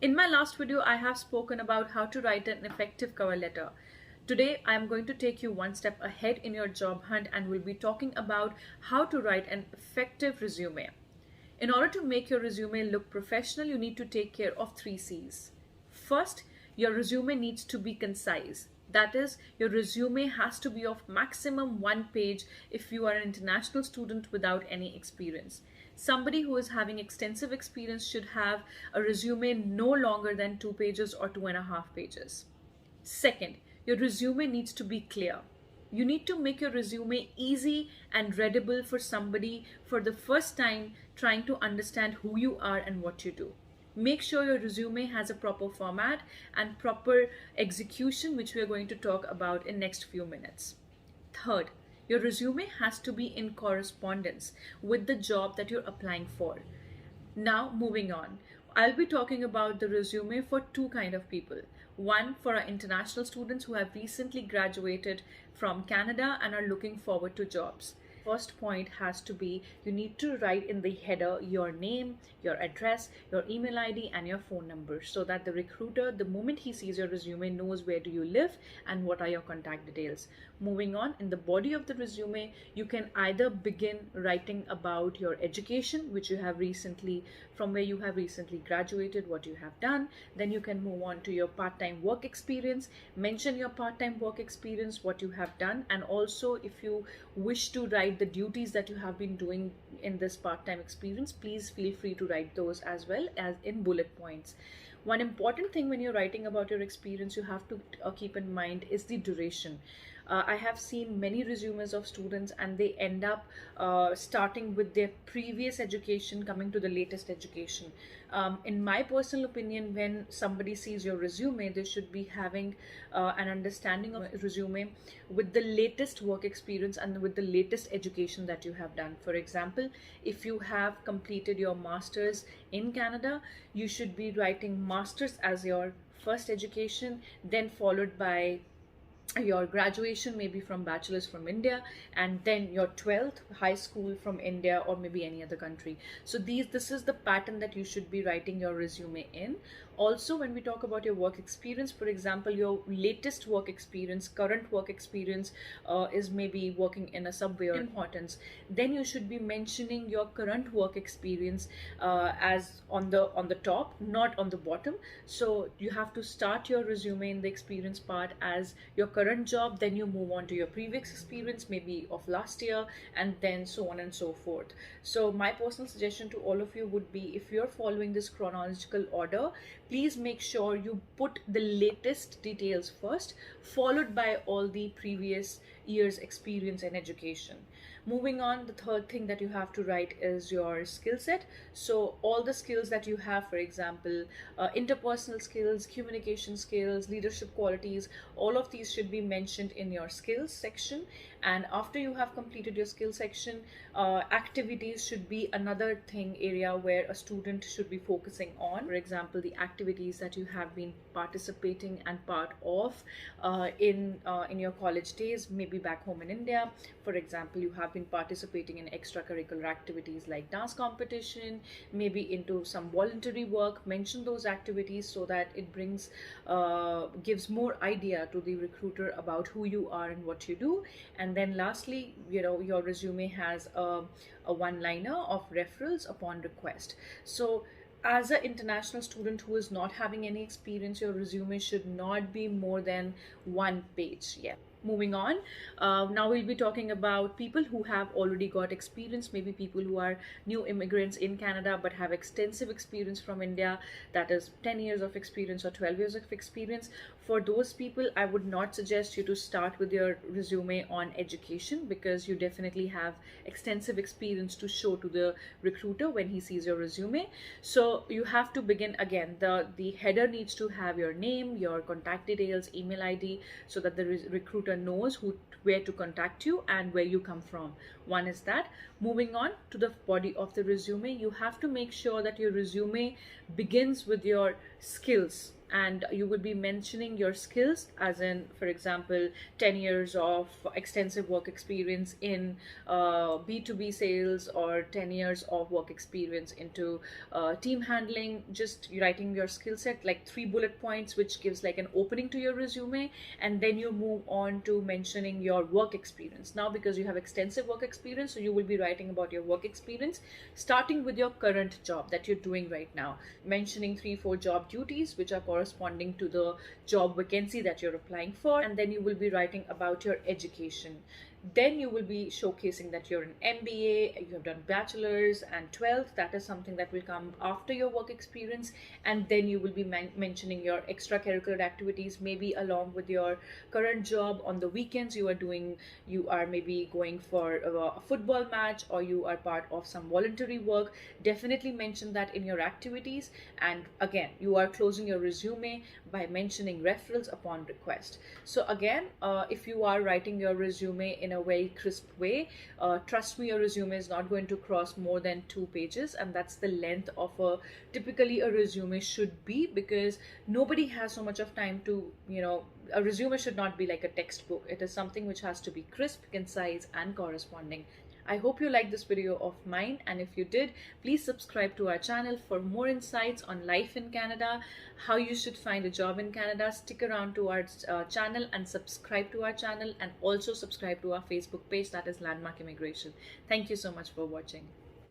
In my last video, I have spoken about how to write an effective cover letter. Today, I am going to take you one step ahead in your job hunt and will be talking about how to write an effective resume. In order to make your resume look professional, you need to take care of three C's. First, your resume needs to be concise. That is, your resume has to be of maximum one page if you are an international student without any experience. Somebody who is having extensive experience should have a resume no longer than 2 pages or 2.5 pages. Second, your resume needs to be clear. You need to make your resume easy and readable for somebody for the first time trying to understand who you are and what you do. Make sure your resume has a proper format and proper execution, which we are going to talk about in next few minutes. Third, your resume has to be in correspondence with the job that you're applying for. Now, moving on, I'll be talking about the resume for two kind of people. One, for our international students who have recently graduated from Canada and are looking forward to jobs. First point has to be you need to write in the header your name, your address, your email ID and your phone number so that the recruiter, the moment he sees your resume, knows where do you live and what are your contact details. Moving on, in the body of the resume, you can either begin writing about your education, which you have recently, from where you have recently graduated, what you have done. Then you can move on to your part-time work experience, mention your part-time work experience, what you have done, and also if you wish to write the duties that you have been doing in this part-time experience, please feel free to write those as well as in bullet points. One important thing when you're writing about your experience you have to keep in mind is the duration. I have seen many resumes of students and they end up starting with their previous education coming to the latest education. In my personal opinion, when somebody sees your resume, they should be having an understanding of resume with the latest work experience and with the latest education that you have done. For example, if you have completed your master's in Canada, you should be writing master's as your first education, then followed by your graduation maybe from bachelor's from India, and then your 12th high school from India or maybe any other country. So this is the pattern that you should be writing your resume in. Also, when we talk about your work experience, for example, your latest work experience, current work experience is maybe working in a subway or importance, then you should be mentioning your current work experience as on the top, not on the bottom. So you have to start your resume in the experience part as your current job, then you move on to your previous experience maybe of last year, and then so on and so forth. So my personal suggestion to all of you would be, if you're following this chronological order, please make sure you put the latest details first, followed by all the previous year's experience and education. Moving on, the third thing that you have to write is your skill set. So all the skills that you have, for example, interpersonal skills, communication skills, leadership qualities, all of these should be mentioned in your skills section. And after you have completed your skill section, activities should be another thing area where a student should be focusing on. For example, the activities that you have been participating and part of in your college days, maybe back home in India. For example, you have been participating in extracurricular activities like dance competition, maybe into some voluntary work. Mention those activities so that it brings gives more idea to the recruiter about who you are and what you do. And then lastly, your resume has a one-liner of referrals upon request. So as an international student who is not having any experience, your resume should not be more than one page. Yeah. Moving on, now we'll be talking about people who have already got experience, maybe people who are new immigrants in Canada but have extensive experience from India, that is 10 years of experience or 12 years of experience. For those people, I would not suggest you to start with your resume on education, because you definitely have extensive experience to show to the recruiter when he sees your resume. So you have to begin again. The header needs to have your name, your contact details, email ID, so that the recruiter knows where to contact you and where you come from. One is that. Moving on to the body of the resume, you have to make sure that your resume begins with your skills, and you will be mentioning your skills, as in, for example, 10 years of extensive work experience in B2B sales, or 10 years of work experience into team handling. Just writing your skill set, like 3 bullet points, which gives like an opening to your resume, and then you move on to mentioning your work experience. Now, because you have extensive work experience, so you will be writing about your work experience, starting with your current job that you're doing right now, mentioning 3-4 job duties which are corresponding to the job vacancy that you're applying for, and then you will be writing about your education. Then you will be showcasing that you're an MBA, you have done bachelor's and 12th. That is something that will come after your work experience. And then you will be mentioning your extracurricular activities, maybe along with your current job. On the weekends, you are maybe going for a football match, or you are part of some voluntary work. Definitely mention that in your activities. And again, you are closing your resume by mentioning referrals upon request. So again, if you are writing your resume in a very crisp way, trust me, your resume is not going to cross more than 2 pages, and that's the length of typically a resume should be, because nobody has so much of time to, a resume should not be like a textbook. It is something which has to be crisp, concise, and corresponding. I hope you liked this video of mine, and if you did, please subscribe to our channel for more insights on life in Canada, how you should find a job in Canada. Stick around to our channel and subscribe to our channel, and also subscribe to our Facebook page, that is Landmark Immigration. Thank you so much for watching.